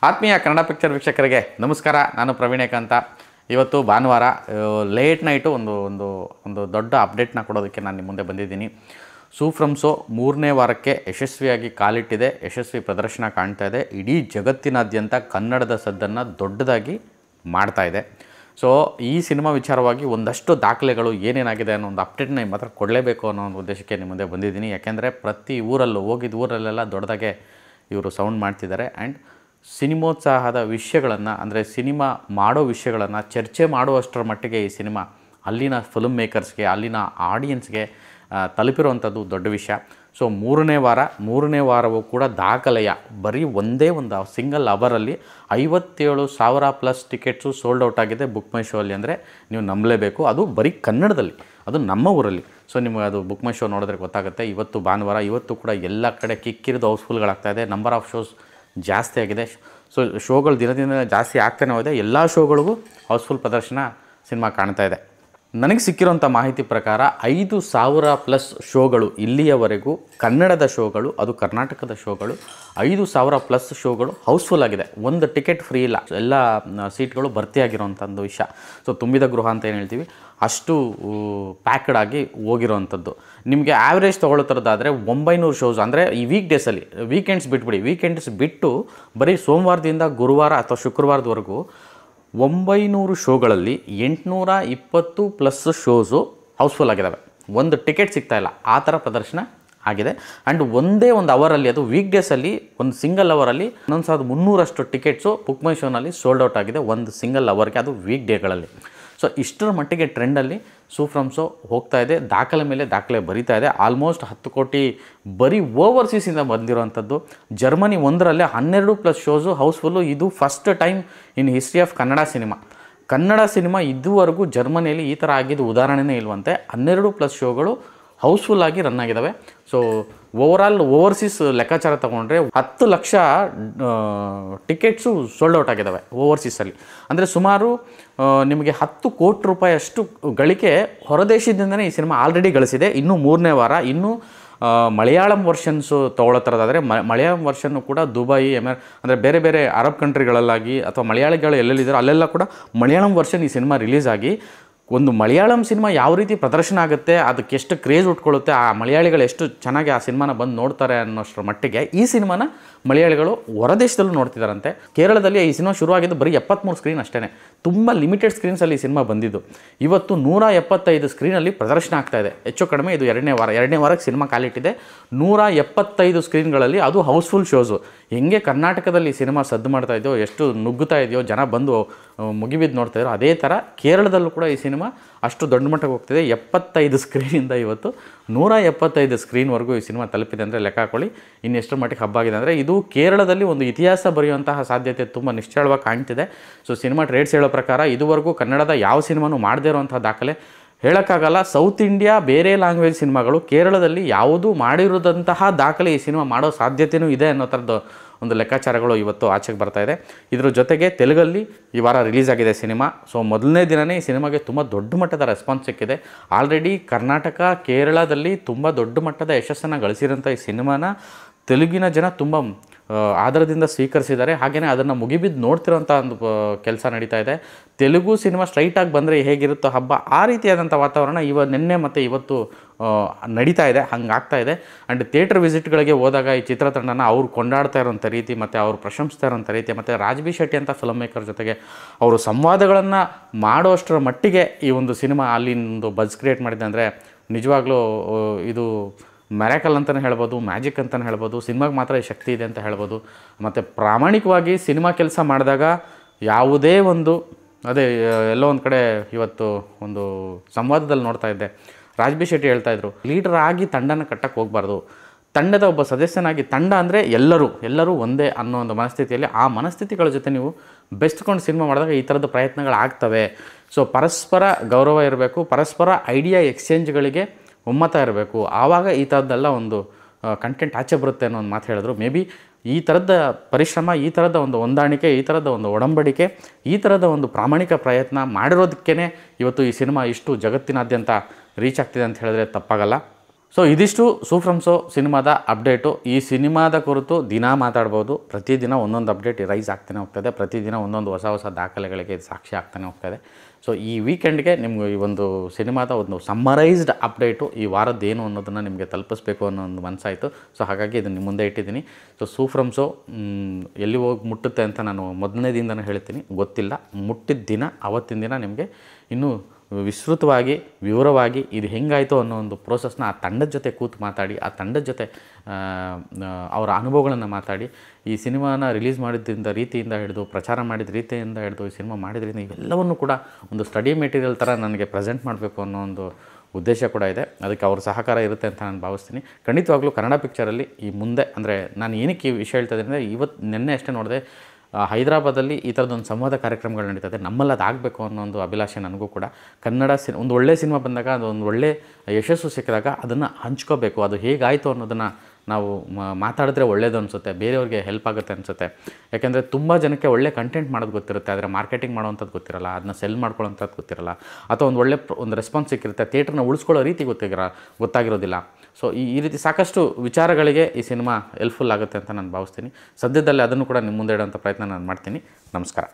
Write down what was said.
ಆತ್ಮೀಯ ಕನ್ನಡ ಪಿಕ್ಚರ್ ವೀಕ್ಷಕರಿಗೆ ನಮಸ್ಕಾರ. ನಾನು ಪ್ರವೀಣೇಕಾಂತ. ಇವತ್ತು ಭಾನುವಾರ ಲೇಟ್ ನೈಟು ಒಂದು ದೊಡ್ಡ ಅಪ್ಡೇಟ್ನ ಕೊಡೋದಕ್ಕೆ ನಾನು ನಿಮ್ಮ ಮುಂದೆ ಬಂದಿದ್ದೀನಿ. ಸೂಫ್ರಮ್ಸೋ 3ನೇ ವಾರಕ್ಕೆ ಯಶಸ್ವಿಯಾಗಿ ಕಾಲಿಟ್ಟಿದೆ. ಯಶಸ್ವಿ ಪ್ರದರ್ಶನ ಕಾಣ್ತಾ ಇದೆ. ಇಡೀ ಜಗತ್ತಿನಾದ್ಯಂತ ಕನ್ನಡದ ಸದ್ದನ್ನು ದೊಡ್ಡದಾಗಿ ಮಾಡ್ತಾ ಇದೆ. ಸೊ ಈ ಸಿನಿಮಾ ವಿಚಾರವಾಗಿ ಒಂದಷ್ಟು ದಾಖಲೆಗಳು ಏನೇನಾಗಿದೆ ಅನ್ನೋ ಒಂದು ಅಪ್ಡೇಟ್ನ ನಿಮ್ಮ ಹತ್ರ ಕೊಡಲೇಬೇಕು ಅನ್ನೋ ಒಂದು ಉದ್ದೇಶಕ್ಕೆ ನಿಮ್ಮ ಮುಂದೆ ಬಂದಿದ್ದೀನಿ. ಯಾಕೆಂದರೆ ಪ್ರತಿ ಊರಲ್ಲೂ ಹೋಗಿದ್ದ ಊರಲ್ಲೆಲ್ಲ ದೊಡ್ಡದಾಗೆ ಇವರು ಸೌಂಡ್ ಮಾಡ್ತಿದ್ದಾರೆ. ಆ್ಯಂಡ್ ಸಿನಿಮೋತ್ಸಾಹದ ವಿಷಯಗಳನ್ನು, ಅಂದರೆ ಸಿನಿಮಾ ಮಾಡೋ ವಿಷಯಗಳನ್ನು ಚರ್ಚೆ ಮಾಡುವಷ್ಟರ ಮಟ್ಟಿಗೆ ಈ ಸಿನಿಮಾ ಅಲ್ಲಿನ ಫಿಲ್ಮ್ ಮೇಕರ್ಸ್ಗೆ, ಅಲ್ಲಿನ ಆಡಿಯನ್ಸ್ಗೆ ತಲುಪಿರುವಂಥದ್ದು ದೊಡ್ಡ ವಿಷಯ. ಸೊ 3ನೇ ವಾರವೂ ಕೂಡ ದಾಖಲೆಯ ಬರೀ ಒಂದೇ ಒಂದು ಸಿಂಗಲ್ ಅವರಲ್ಲಿ 57,000+ ಟಿಕೆಟ್ಸು ಸೋಲ್ಡ್ ಔಟ್ ಆಗಿದೆ ಬುಕ್ ಮೈ ಶೋ ಅಲ್ಲಿ. ಅಂದರೆ ನೀವು ನಂಬಲೇಬೇಕು, ಅದು ಬರೀ ಕನ್ನಡದಲ್ಲಿ, ಅದು ನಮ್ಮ ಊರಲ್ಲಿ. ಸೊ ನಿಮಗೆ ಅದು ಬುಕ್ ಮೈ ಶೋ ನೋಡಿದ್ರೆ ಗೊತ್ತಾಗುತ್ತೆ. ಇವತ್ತು ಭಾನುವಾರ, ಇವತ್ತು ಕೂಡ ಎಲ್ಲ ಕಡೆ ಕಿಕ್ಕಿರಿದು ಹೌಸ್ಫುಲ್ಗಳಾಗ್ತಾಯಿದೆ. ನಂಬರ್ ಆಫ್ ಶೋಸ್ ಜಾಸ್ತಿ ಆಗಿದೆ. ಸೊ ಶೋಗಳು ದಿನದಿಂದ ಜಾಸ್ತಿ ಆಗ್ತಾನೆ ಹೋಗಿದೆ. ಎಲ್ಲ ಶೋಗಳಿಗೂ ಹೌಸ್ಫುಲ್ ಪ್ರದರ್ಶನ ಸಿನಿಮಾ ಕಾಣ್ತಾ ಇದೆ. ನನಗೆ ಸಿಕ್ಕಿರೋಂಥ ಮಾಹಿತಿ ಪ್ರಕಾರ 5,000+ ಶೋಗಳು ಇಲ್ಲಿಯವರೆಗೂ, ಕನ್ನಡದ ಶೋಗಳು, ಅದು ಕರ್ನಾಟಕದ ಶೋಗಳು 5,000+ ಶೋಗಳು ಹೌಸ್ಫುಲ್ ಆಗಿದೆ. ಒಂದು ಟಿಕೆಟ್ ಫ್ರೀ ಇಲ್ಲ, ಎಲ್ಲ ಸೀಟ್ಗಳು ಭರ್ತಿಯಾಗಿರೋವಂಥದ್ದು ವಿಷಯ. ಸೊ ತುಂಬಿದ ಗೃಹ ಅಂತ ಏನು ಹೇಳ್ತೀವಿ, ಅಷ್ಟು ಪ್ಯಾಕ್ಡ್ ಆಗಿ ಹೋಗಿರೋವಂಥದ್ದು. ನಿಮಗೆ ಆ್ಯಾವ್ರೇಜ್ ತೊಗೊಳ್ಳೋದಾದರೆ 900 ಶೋಸ್, ಅಂದರೆ ಈ ವೀಕ್ಡೇಸಲ್ಲಿ, ವೀಕೆಂಡ್ಸ್ ಬಿಟ್ಬಿಡಿ, ವೀಕೆಂಡ್ಸ್ ಬಿಟ್ಟು ಬರೀ ಸೋಮವಾರದಿಂದ ಗುರುವಾರ ಅಥವಾ ಶುಕ್ರವಾರದವರೆಗೂ 900 ಶೋಗಳಲ್ಲಿ 820+ ಶೋಸು ಹೌಸ್ಫುಲ್ ಆಗಿದ್ದಾವೆ. ಒಂದು ಟಿಕೆಟ್ ಸಿಗ್ತಾಯಿಲ್ಲ, ಆ ಥರ ಪ್ರದರ್ಶನ ಆಗಿದೆ. ಆ್ಯಂಡ್ ಒಂದೇ ಒಂದು ಅವರಲ್ಲಿ, ಅದು ವೀಕ್ಡೇಸಲ್ಲಿ ಒಂದು ಸಿಂಗಲ್ ಅವರಲ್ಲಿ 11,300 ಟಿಕೆಟ್ಸು ಬುಕ್ ಮೈ ಶೋನಲ್ಲಿ ಸೋಲ್ಡ್ ಔಟ್ ಆಗಿದೆ ಒಂದು ಸಿಂಗಲ್ ಅವರ್ಗೆ, ಅದು ವೀಕ್ ಡೇಗಳಲ್ಲಿ. ಸೊ ಇಷ್ಟರ ಮಟ್ಟಿಗೆ ಟ್ರೆಂಡಲ್ಲಿ ಸೂಫ್ರಮ್ಸೋ ಹೋಗ್ತಾ ಇದೆ. ದಾಖಲೆ ಮೇಲೆ ದಾಖಲೆ ಬರಿತಾ ಇದೆ. ಆಲ್ಮೋಸ್ಟ್ 10 ಕೋಟಿ ಬರೀ ಓವರ್ಸೀಸಿಂದ ಬಂದಿರೋವಂಥದ್ದು. ಜರ್ಮನಿ 1ರಲ್ಲೇ 12+ ಶೋಸು ಹೌಸ್ಫುಲ್ಲು. ಇದು first time in history of Kannada cinema ಇದುವರೆಗೂ ಜರ್ಮನಿಯಲ್ಲಿ ಈ ಥರ ಆಗಿದ್ದು ಉದಾಹರಣೆನೇ ಇಲ್ವಂತೆ. 12+ ಶೋಗಳು ಹೌಸ್ಫುಲ್ ಆಗಿ ರನ್ ಆಗಿದ್ದಾವೆ. ಸೊ ಓವರ್ಸೀಸ್ ಲೆಕ್ಕಾಚಾರ ತೊಗೊಂಡ್ರೆ 10 ಲಕ್ಷ ಟಿಕೆಟ್ಸು ಸೋಲ್ಡ್ ಔಟ್ ಆಗಿದ್ದಾವೆ ಓವರ್ಸೀಸಲ್ಲಿ. ಅಂದರೆ ಸುಮಾರು ನಿಮಗೆ 10 ಕೋಟಿ ರೂಪಾಯಿಯಷ್ಟು ಗಳಿಕೆ ಹೊರದೇಶದಿಂದನೇ ಈ ಸಿನಿಮಾ ಆಲ್ರೆಡಿ ಗಳಿಸಿದೆ. ಇನ್ನೂ 3ನೇ ವಾರ, ಇನ್ನೂ ಮಲಯಾಳಂ ವರ್ಷನ್ಸು ತೊಗೊಳ್ಳೋ ಥರದಾದರೆ ಮಲಯಾಳಂ ವರ್ಷನ್ನು ಕೂಡ ದುಬೈ, ಅಂದರೆ ಬೇರೆ ಬೇರೆ ಅರಬ್ ಕಂಟ್ರಿಗಳಲ್ಲಾಗಿ ಅಥವಾ ಮಲಯಾಳಿಗಳು ಎಲ್ಲೆಲ್ಲಿದ್ದಾರೋ ಅಲ್ಲೆಲ್ಲ ಕೂಡ ಮಲಯಾಳಂ ವರ್ಷನ್ ಈ ಸಿನಿಮಾ ರಿಲೀಸ್ ಆಗಿ, ಒಂದು ಮಲಯಾಳಂ ಸಿನಿಮಾ ಯಾವ ರೀತಿ ಪ್ರದರ್ಶನ ಆಗುತ್ತೆ, ಅದಕ್ಕೆ ಎಷ್ಟು ಕ್ರೇಜ್ ಉಟ್ಕೊಳ್ಳುತ್ತೆ, ಆ ಮಲಯಾಳಿಗಳು ಎಷ್ಟು ಚೆನ್ನಾಗಿ ಆ ಸಿನಿಮಾನ ಬಂದು ನೋಡ್ತಾರೆ ಅನ್ನೋಷ್ಟರ ಮಟ್ಟಿಗೆ ಈ ಸಿನಿಮಾನ ಮಲಯಾಳಿಗಳು ಹೊರದೇಶದಲ್ಲೂ ನೋಡ್ತಿದ್ದಾರಂತೆ. ಕೇರಳದಲ್ಲಿ ಈ ಸಿನಿಮಾ ಶುರುವಾಗಿದ್ದು ಬರೀ 73 ಸ್ಕ್ರೀನ್ ಅಷ್ಟೇ, ತುಂಬ ಲಿಮಿಟೆಡ್ ಸ್ಕ್ರೀನ್ಸಲ್ಲಿ ಈ ಸಿನಿಮಾ ಬಂದಿದ್ದು. ಇವತ್ತು 175 ಸ್ಕ್ರೀನಲ್ಲಿ ಪ್ರದರ್ಶನ ಆಗ್ತಾಯಿದೆ. ಹೆಚ್ಚು ಕಡಿಮೆ ಇದು 2ನೇ ವಾರಕ್ಕೆ ಸಿನಿಮಾ ಕಾಲಿಟ್ಟಿದೆ. 175 ಸ್ಕ್ರೀನ್ಗಳಲ್ಲಿ ಅದು ಹೌಸ್ಫುಲ್ ಶೋಸು. ಹೆಂಗೆ ಕರ್ನಾಟಕದಲ್ಲಿ ಸಿನಿಮಾ ಸದ್ದು ಮಾಡ್ತಾ ಇದೆಯೋ, ಎಷ್ಟು ನುಗ್ಗುತ್ತಾ ಇದೆಯೋ, ಜನ ಬಂದು ಮುಗಿಬಿದ್ದು ನೋಡ್ತಾಯಿದ್ರು, ಅದೇ ಥರ ಕೇರಳದಲ್ಲೂ ಕೂಡ ಈ ಸಿನಿಮಾ ಅಷ್ಟು ದೊಡ್ಡ ಮಟ್ಟಕ್ಕೆ ಹೋಗ್ತಿದೆ. 75 ಸ್ಕ್ರೀನಿಂದ ಇವತ್ತು 175 ಸ್ಕ್ರೀನ್ವರೆಗೂ ಈ ಸಿನಿಮಾ ತಲುಪಿದೆ ಅಂದರೆ ಲೆಕ್ಕ ಹಾಕೊಳ್ಳಿ ಇನ್ನೆಷ್ಟರ ಮಟ್ಟಿಗೆ ಹಬ್ಬ ಆಗಿದೆ. ಅಂದರೆ ಇದು ಕೇರಳದಲ್ಲಿ ಒಂದು ಇತಿಹಾಸ ಬರೆಯುವಂತಹ ಸಾಧ್ಯತೆ ತುಂಬ ನಿಶ್ಚಳವಾಗಿ ಕಾಣ್ತಿದೆ. ಸೊ ಸಿನಿಮಾ ಟ್ರೇಡ್ಸ್ ಹೇಳೋ ಪ್ರಕಾರ ಇದುವರೆಗೂ ಕನ್ನಡದ ಯಾವ ಸಿನಿಮಾನೂ ಮಾಡದೇ ಇರುವಂಥ ದಾಖಲೆ ಹೇಳೋಕ್ಕಾಗಲ್ಲ. ಸೌತ್ ಇಂಡಿಯಾ ಬೇರೆ ಲ್ಯಾಂಗ್ವೇಜ್ ಸಿನಿಮಾಗಳು ಕೇರಳದಲ್ಲಿ ಯಾವುದೂ ಮಾಡಿರೋದಂತಹ ದಾಖಲೆ ಈ ಸಿನಿಮಾ ಮಾಡೋ ಸಾಧ್ಯತೆಯೂ ಇದೆ ಅನ್ನೋ ಥರದ್ದು ಒಂದು ಲೆಕ್ಕಾಚಾರಗಳು ಇವತ್ತು ಆಚೆಗೆ ಬರ್ತಾ ಇದೆ. ಇದ್ರ ಜೊತೆಗೆ ತೆಲುಗಲ್ಲಿ ಈ ವಾರ ರಿಲೀಸ್ ಆಗಿದೆ ಸಿನಿಮಾ. ಸೊ ಮೊದಲನೇ ದಿನವೇ ಈ ಸಿನಿಮಾಗೆ ತುಂಬ ದೊಡ್ಡ ಮಟ್ಟದ ರೆಸ್ಪಾನ್ಸ್ ಸಿಕ್ಕಿದೆ. ಆಲ್ರೆಡಿ ಕರ್ನಾಟಕ, ಕೇರಳದಲ್ಲಿ ತುಂಬ ದೊಡ್ಡ ಮಟ್ಟದ ಯಶಸ್ಸನ್ನು ಗಳಿಸಿರೋಂಥ ಈ ಸಿನಿಮಾನ ತೆಲುಗಿನ ಜನ ತುಂಬ ಆಧಾರದಿಂದ ಸ್ವೀಕರಿಸಿದ್ದಾರೆ. ಹಾಗೆಯೇ ಅದನ್ನು ಮುಗಿಬಿದ್ದು ನೋಡ್ತಿರೋಂಥ ಒಂದು ಕೆಲಸ ನಡೀತಾ ಇದೆ. ತೆಲುಗು ಸಿನಿಮಾ ಸ್ಟ್ರೈಟಾಗಿ ಬಂದರೆ ಹೇಗಿರುತ್ತೋ ಹಬ್ಬ, ಆ ರೀತಿಯಾದಂಥ ವಾತಾವರಣ ನಿನ್ನೆ ಮತ್ತು ಇವತ್ತು ನಡೀತಾ ಇದೆ, ಹಂಗಾಗ್ತಾ ಇದೆ. ಆ್ಯಂಡ್ ಥಿಯೇಟರ್ ವಿಸಿಟ್ಗಳಿಗೆ ಹೋದಾಗ ಈ ಚಿತ್ರತಂಡನ ಅವ್ರು ಕೊಂಡಾಡ್ತಾ ಇರೋಂಥ ರೀತಿ ಮತ್ತು ಅವರು ಪ್ರಶಂಸ್ತಾ ಇರೋಂಥ ರೀತಿ, ಮತ್ತು ರಾಜ್ ಬಿ ಶೆಟ್ಟಿ ಅಂತ ಫಿಲ್ಮ್ ಮೇಕರ್ ಜೊತೆಗೆ ಅವರು ಸಂವಾದಗಳನ್ನು ಮಾಡೋಷ್ಟರ ಮಟ್ಟಿಗೆ ಈ ಒಂದು ಸಿನಿಮಾ ಅಲ್ಲಿಂದು ಬಜ್ ಕ್ರಿಯೇಟ್ ಮಾಡಿದೆ. ಅಂದರೆ ನಿಜವಾಗ್ಲೂ ಇದು ಮ್ಯಾರಕಲ್ ಅಂತಲೇ ಹೇಳ್ಬೋದು, ಮ್ಯಾಜಿಕ್ ಅಂತಲೇ ಹೇಳ್ಬೋದು. ಸಿನಿಮಾಗೆ ಮಾತ್ರ ಈ ಶಕ್ತಿ ಇದೆ ಅಂತ ಹೇಳ್ಬೋದು. ಮತ್ತು ಪ್ರಾಮಾಣಿಕವಾಗಿ ಸಿನಿಮಾ ಕೆಲಸ ಮಾಡಿದಾಗ ಯಾವುದೇ ಒಂದು, ಅದೇ ಎಲ್ಲೋ ಒಂದು ಕಡೆ ಇವತ್ತು ಒಂದು ಸಂವಾದದಲ್ಲಿ ನೋಡ್ತಾ ಇದ್ದೆ, ರಾಜ್ ಬಿ ಶೆಟ್ಟಿ ಹೇಳ್ತಾಯಿದ್ರು, ಲೀಡರ್ ಆಗಿ ತಂಡನ ಕಟ್ಟಕ್ಕೆ ಹೋಗಬಾರ್ದು, ತಂಡದ ಒಬ್ಬ ಸದಸ್ಯನಾಗಿ, ತಂಡ ಅಂದರೆ ಎಲ್ಲರೂ ಒಂದೇ ಅನ್ನೋ ಒಂದು ಮನಸ್ಥಿತಿಯಲ್ಲಿ, ಆ ಮನಸ್ಥಿತಿಗಳ ಜೊತೆ ನೀವು ಬೆಸ್ಟ್ಕೊಂಡು ಸಿನಿಮಾ ಮಾಡಿದಾಗ ಈ ಥರದ ಪ್ರಯತ್ನಗಳು ಆಗ್ತವೆ. ಸೊ ಪರಸ್ಪರ ಗೌರವ ಇರಬೇಕು, ಪರಸ್ಪರ ಐಡಿಯಾ ಎಕ್ಸ್ಚೇಂಜ್ಗಳಿಗೆ ಒಮ್ಮತ ಇರಬೇಕು, ಆವಾಗ ಈ ಥರದ್ದೆಲ್ಲ ಒಂದು ಕಂಟೆಂಟ್ ಆಚೆ ಬರುತ್ತೆ ಅನ್ನೋ ಒಂದು ಮಾತು ಹೇಳಿದ್ರು. ಮೇ ಬಿ ಈ ಥರದ ಪರಿಶ್ರಮ, ಈ ಥರದ ಒಂದು ಹೊಂದಾಣಿಕೆ, ಈ ಥರದ ಒಂದು ಒಡಂಬಡಿಕೆ, ಈ ಥರದ ಒಂದು ಪ್ರಾಮಾಣಿಕ ಪ್ರಯತ್ನ ಮಾಡಿರೋದಕ್ಕೇ ಇವತ್ತು ಈ ಸಿನಿಮಾ ಇಷ್ಟು ಜಗತ್ತಿನಾದ್ಯಂತ ರೀಚ್ ಆಗ್ತಿದೆ ಅಂತ ಹೇಳಿದ್ರೆ ತಪ್ಪಾಗಲ್ಲ. ಸೊ ಇದಿಷ್ಟು ಸೂಫ್ರಮ್ಸೋ ಸಿನಿಮಾದ ಅಪ್ಡೇಟು. ಈ ಸಿನಿಮಾದ ಕುರಿತು ದಿನ ಮಾತಾಡ್ಬೋದು, ಪ್ರತಿದಿನ ಒಂದೊಂದು ಅಪ್ಡೇಟ್ ರೈಸ್ ಆಗ್ತಾನೆ ಹೋಗ್ತದೆ, ಪ್ರತಿದಿನ ಒಂದೊಂದು ಹೊಸ ದಾಖಲೆಗಳಿಗೆ ಸಾಕ್ಷಿ ಆಗ್ತಾನೆ ಹೋಗ್ತದೆ. ಸೊ ಈ ವೀಕೆಂಡ್ಗೆ ನಿಮ್ಗೆ ಈ ಒಂದು ಸಿನಿಮಾದ ಒಂದು ಸಮ್ಮರೈಸ್ಡ್ ಅಪ್ಡೇಟು ಈ ವಾರದ್ದು ಏನು ಅನ್ನೋದನ್ನು ನಿಮಗೆ ತಲುಪಿಸ್ಬೇಕು ಅನ್ನೋ ಒಂದು ಮನಸ್ಸಾಯಿತು. ಸೊ ಹಾಗಾಗಿ ಇದನ್ನು ನಿಮ್ಮ ಮುಂದೆ ಇಟ್ಟಿದ್ದೀನಿ. ಸೊ ಸೂಫ್ರಮ್ಸೋ ಎಲ್ಲಿ ಹೋಗಿ ಮುಟ್ಟುತ್ತೆ ಅಂತ ನಾನು ಮೊದಲನೇ ದಿನದೂ ಹೇಳ್ತೀನಿ, ಗೊತ್ತಿಲ್ಲ. ಮುಟ್ಟಿದ ದಿನ ಆವತ್ತಿನ ದಿನ ನಿಮಗೆ ಇನ್ನೂ ವಿಸ್ತೃತವಾಗಿ ವಿವರವಾಗಿ ಇದು ಹೆಂಗಾಯಿತು ಅನ್ನೋ ಒಂದು ಪ್ರೋಸೆಸ್ನ ಆ ತಂಡದ ಜೊತೆ ಕೂತು ಮಾತಾಡಿ, ಆ ತಂಡದ ಜೊತೆ ಅವರ ಅನುಭವಗಳನ್ನು ಮಾತಾಡಿ, ಈ ಸಿನಿಮಾನ ರಿಲೀಸ್ ಮಾಡಿದ್ದರಿಂದ ರೀತಿಯಿಂದ ಹಿಡಿದು, ಪ್ರಚಾರ ಮಾಡಿದ ರೀತಿಯಿಂದ ಹಿಡಿದು, ಈ ಸಿನಿಮಾ ಮಾಡಿದ್ರಿಂದ ಇವೆಲ್ಲವನ್ನು ಕೂಡ ಒಂದು ಸ್ಟಡಿ ಮೆಟೀರಿಯಲ್ ಥರ ನನಗೆ ಪ್ರೆಸೆಂಟ್ ಮಾಡಬೇಕು ಅನ್ನೋ ಒಂದು ಉದ್ದೇಶ ಕೂಡ ಇದೆ. ಅದಕ್ಕೆ ಅವ್ರ ಸಹಕಾರ ಇರುತ್ತೆ ಅಂತ ನಾನು ಭಾವಿಸ್ತೀನಿ. ಖಂಡಿತವಾಗ್ಲೂ ಕನ್ನಡ ಪಿಕ್ಚರಲ್ಲಿ ಈ ಮುಂದೆ ಅಂದರೆ ನಾನು ಏನಕ್ಕೆ ಈ ವಿಷಯ ಹೇಳ್ತಾ ಇದ್ದೀನಿ ಅಂದರೆ, ನಿನ್ನೆ ಅಷ್ಟೇ ನೋಡಿದೆ, ಹೈದರಾಬಾದಲ್ಲಿ ಈ ಥರದೊಂದು ಸಂವಾದ ಕಾರ್ಯಕ್ರಮಗಳು ನಡೀತದೆ. ನಮ್ಮಲ್ಲಿ ಅದು ಆಗಬೇಕು ಅನ್ನೋ ಒಂದು ಅಭಿಲಾಷೆ ನನಗೂ ಕೂಡ. ಕನ್ನಡ ಒಂದು ಒಳ್ಳೆಯ ಸಿನಿಮಾ ಬಂದಾಗ, ಅದೊಂದು ಒಳ್ಳೆ ಯಶಸ್ಸು ಸಿಕ್ಕಿದಾಗ ಅದನ್ನು ಹಂಚ್ಕೋಬೇಕು. ಅದು ಹೇಗಾಯಿತು ಅನ್ನೋದನ್ನು ನಾವು ಮಾತಾಡಿದ್ರೆ ಒಳ್ಳೇದು ಅನಿಸುತ್ತೆ, ಬೇರೆಯವ್ರಿಗೆ ಹೆಲ್ಪ್ ಆಗುತ್ತೆ ಅನಿಸುತ್ತೆ. ಯಾಕೆಂದರೆ ತುಂಬ ಜನಕ್ಕೆ ಒಳ್ಳೆ ಕಂಟೆಂಟ್ ಮಾಡೋದು ಗೊತ್ತಿರುತ್ತೆ, ಆದರೆ ಮಾರ್ಕೆಟಿಂಗ್ ಮಾಡೋವಂಥದ್ದು ಗೊತ್ತಿರಲ್ಲ, ಅದನ್ನ ಸೆಲ್ ಮಾಡ್ಕೊಳ್ಳೋಂಥದ್ದು ಗೊತ್ತಿರಲ್ಲ, ಅಥವಾ ಒಂದು ಒಳ್ಳೆ ಒಂದು ರೆಸ್ಪಾನ್ಸ್ ಸಿಕ್ಕಿರುತ್ತೆ, ಥಿಯೇಟ್ರನ್ನ ಉಳಿಸ್ಕೊಳ್ಳೋ ರೀತಿ ಗೊತ್ತಾಗಿರೋದಿಲ್ಲ. ಸೊ ಈ ರೀತಿ ಸಾಕಷ್ಟು ವಿಚಾರಗಳಿಗೆ ಈ ಸಿನಿಮಾ ಹೆಲ್ಪ್ಫುಲ್ ಆಗುತ್ತೆ ಅಂತ ನಾನು ಭಾವಿಸ್ತೀನಿ. ಸದ್ಯದಲ್ಲೇ ಅದನ್ನು ಕೂಡ ನಿಮ್ಮ ಮುಂದೆ ಇಡೋಂಥ ಪ್ರಯತ್ನ ನಾನು ಮಾಡ್ತೀನಿ. ನಮಸ್ಕಾರ.